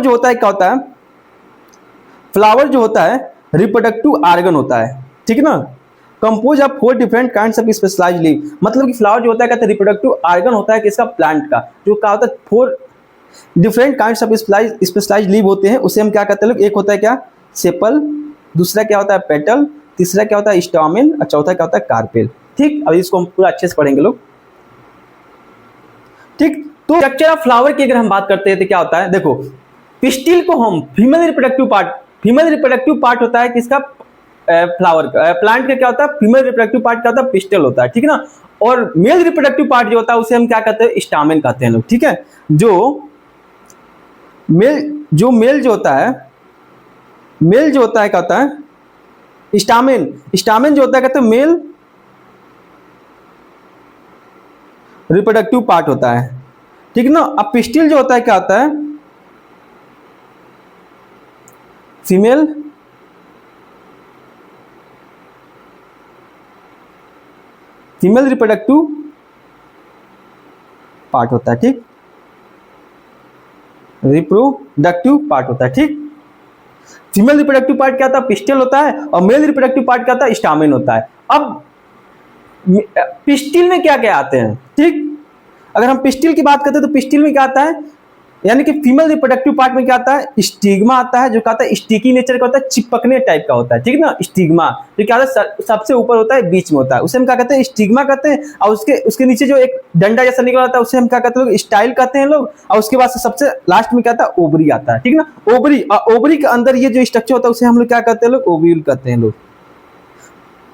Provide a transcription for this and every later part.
जो होता है क्या होता है, फ्लावर जो होता है रिप्रोडक्टिव ऑर्गन होता है, ठीक है ना। Compose of 4 different kinds of specialised leave, मतलब कि फ्लावर जो होता है कहते हैं रिप्रोडक्टिव ऑर्गन होता है किसका, प्लांट का, जो क्या होता है 4 different kinds of specialised leave होते हैं, उसे हम क्या कहते हैं लोग, एक होता है क्या, सेपल, दूसरा क्या होता है पेटल, तीसरा क्या होता है स्टामेन, और चौथा क्या होता है कार्पेल। ठीक, अब इसको हम पूरा अच्छे से पढ़ेंगे लोग। ठीक, तो स्ट्रक्चर ऑफ फ्लावर की अगर हम बात करते हैं तो क्या होता है, देखो पिस्टिल को हम फीमेल रिप्रोडक्टिव पार्ट होता है किसका, फ्लावर का, प्लांट का क्या होता है, फीमेल रिप्रोडक्टिव पार्ट क्या होता है, पिस्टल होता है, ठीक है ना। और मेल रिप्रोडक्टिव पार्ट जो होता है उसे हम क्या कहते हैं, स्टामेन कहते हैं लोग, ठीक है। जो मेल जो होता है क्या होता है, स्टामेन जो होता है कहते हैं मेल रिप्रोडक्टिव पार्ट होता है, ठीक है ना। अब पिस्टिल जो होता है क्या होता है, फीमेल रिप्रोडक्टिव पार्ट होता है, ठीक, रिप्रोडक्टिव पार्ट होता है, ठीक। फीमेल रिप्रोडक्टिव पार्ट क्या होता है, पिस्टल होता है, और मेल रिप्रोडक्टिव पार्ट क्या होता है, स्टामेन होता है। अब पिस्टिल में क्या क्या आते हैं, ठीक, अगर हम पिस्टिल की बात करते हैं तो पिस्टिल में क्या आता है, यानी कि फीमेल रिप्रोडक्टिव पार्ट में क्या आता है, स्टिग्मा आता है, जो क्या आता है स्टिकी नेचर का होता है, चिपकने टाइप का होता है, ठीक है ना। स्टिग्मा जो क्या होता है सबसे ऊपर होता है, बीच में होता है, उसे हम क्या कहते हैं, स्टिग्मा कहते हैं। और उसके नीचे जो एक डंडा जैसा निकल आता है उसे हम क्या कहते हैं लोग, स्टाइल कहते हैं लोग। और उसके बाद से सबसे लास्ट में क्या आता है, ओवरी आता है, ठीक ना। ओवरी के अंदर ये जो स्ट्रक्चर होता है उसे हम लोग क्या कहते हैं लोग, ओव्यूल कहते हैं लोग।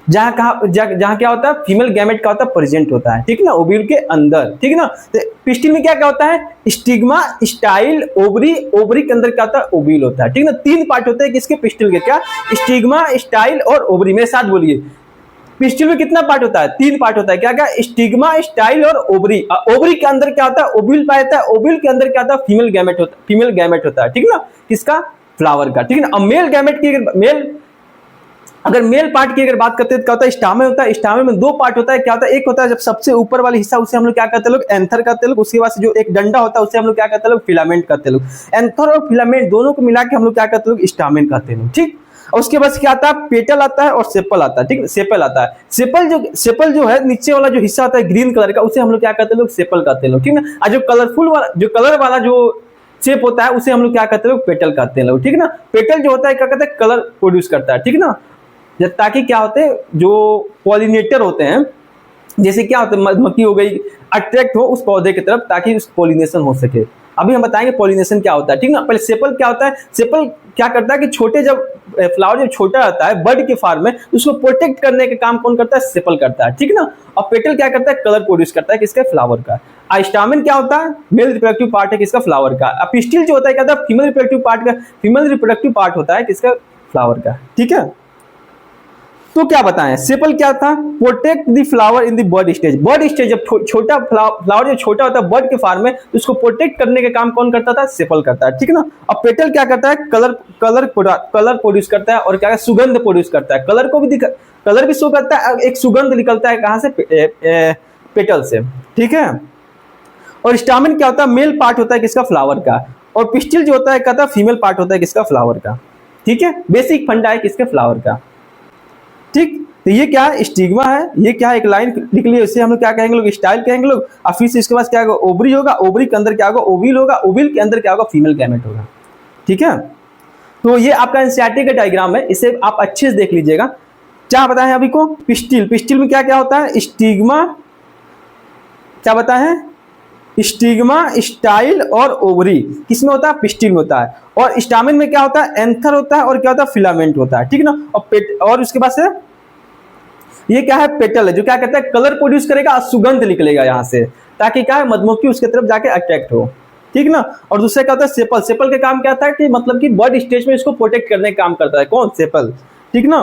जहां क्या होता है, फीमेल गैमेट का होता है प्रेजेंट होता है, ठीक है ना, ओव्यूल के अंदर, ठीक है ना। तो पिस्टिल में क्या क्या होता है, स्टिग्मा, स्टाइल, ओवरी के अंदर क्या होता है, ओव्यूल होता है, ठीक है ना। 3 पार्ट होते हैं किसके, पिस्टिल के, क्या, स्टिग्मा, स्टाइल और ओवरी। मेरे साथ बोलिए, पिस्टिल में कितना पार्ट होता है, 3 पार्ट होता है, क्या क्या, स्टिग्मा, स्टाइल और ओवरी। ओवरी के अंदर क्या होता है, ओव्यूल पाया जाता है, ओव्यूल के अंदर क्या होता है, फीमेल गैमेट होता है, ठीक है ना, किसका, फ्लावर का, ठीक है ना। अब मेल गैमेट की अगर मेल पार्ट की अगर बात करते हैं तो क्या होता है, स्टामेन होता है। स्टामेन में 2 पार्ट होता है, क्या होता है, एक होता है जब सबसे ऊपर वाला हिस्सा उसे हम लोग क्या कहते हैं लोग, एंथर कहते हैं लोग। उसके बाद से जो एक डंडा होता है उसे हम लोग क्या कहते हैं लोग, फिलामेंट कहते हैं लोग। एंथर और फिलामेंट दोनों को मिला के हम लोग क्या कहते हैं लोग, स्टामेन कहते हैं लोग, ठीक। और उसके बाद क्या आता है, पेटल आता है और सेपल आता है, ठीक, सेपल आता है। सेपल जो है नीचे वाला जो हिस्सा होता है ग्रीन कलर का, उसे हम लोग क्या कहते हैं लोग, सेपल कहते हैं लोग, ठीक ना। और जो कलर वाला जो शेप होता है उसे हम लोग क्या कहते हैं लोग, पेटल कहते हैं लोग, ठीक ना। पेटल जो होता है क्या कहते हैं, कलर प्रोड्यूस करता है, ठीक ना। ताकि क्या होते हैं, जो पॉलिनेटर होते हैं, जैसे क्या होता है, मधुमक्खी हो गई, अट्रैक्ट हो उस पौधे की तरफ ताकि उस पॉलिनेशन हो सके। अभी हम बताएंगे पॉलिनेशन क्या होता है, ठीक ना। पहले सेपल क्या होता है, सेपल क्या करता है कि छोटे जब फ्लावर जब छोटा रहता है बर्ड के फॉर्म में, उसको प्रोटेक्ट करने का काम कौन करता है, सेपल करता है, ठीक ना। और पेटल क्या करता है, कलर प्रोड्यूस करता है किसका, फ्लावर का। स्टामेन क्या होता है, मेल रिप्रोडक्टिव पार्ट है किसका, फ्लावर का। पिस्टिल जो होता है क्या होता है, फीमेल रिप्रोडक्टिव पार्ट होता है किसका, फ्लावर का, ठीक है। तो क्या बताएं, सेपल क्या था, protect the flower in the bud stage. जब छोटा फ्लावर जो छोटा होता है बर्ड के फॉर्म में, उसको प्रोटेक्ट करने का काम कौन करता था, सेपल करता है, ठीक है ना। अब पेटल क्या करता है, कलर प्रोड्यूस करता है, और क्या है, सुगंध प्रोड्यूस करता है। कलर भी शो करता है, एक सुगंध निकलता है कहां से, पेटल से, ठीक है। और स्टामेन क्या होता है, मेल पार्ट होता है किसका, फ्लावर का। और पिस्टिल जो होता है कहता है, फीमेल पार्ट होता है किसका, फ्लावर का, ठीक है। बेसिक फंडा है किसके, फ्लावर का, ठीक। तो ये क्या है, स्टिग्मा है, ये क्या है, एक लाइन निकली है, इसे हम लोग क्या कहेंगे लोग, स्टाइल कहेंगे लोग। और फिर से इसके बाद क्या होगा, ओवरी होगा, ओवरी के अंदर क्या होगा, ओव्यूल होगा, ओव्यूल के अंदर क्या होगा, फीमेल गैमेट होगा, ठीक है। तो ये आपका एनसीईआरटी का डायग्राम है, इसे आप अच्छे से देख लीजिएगा। क्या बताया अभी को, पिस्टिल में क्या क्या होता है, स्टिग्मा, क्या बताया है, स्टिग्मा, स्टाइल और ओवरी किसमें होता है, पिस्टिल में होता है। और स्टामेन में क्या होता है, एंथर होता है, और क्या होता है, फिलामेंट होता है, ठीक ना। और उसके बाद से ये क्या है, पेटल है, जो क्या कहता है, कलर प्रोड्यूस करेगा और सुगंध निकलेगा यहाँ से, ताकि क्या है, मधुमक्खी उसके तरफ जाके अट्रैक्ट हो, ठीक ना। और दूसरा क्या होता है, सेपल का काम क्या था कि मतलब कि बर्ड स्टेज में इसको प्रोटेक्ट करने का काम करता है कौन, सेपल, ठीक ना।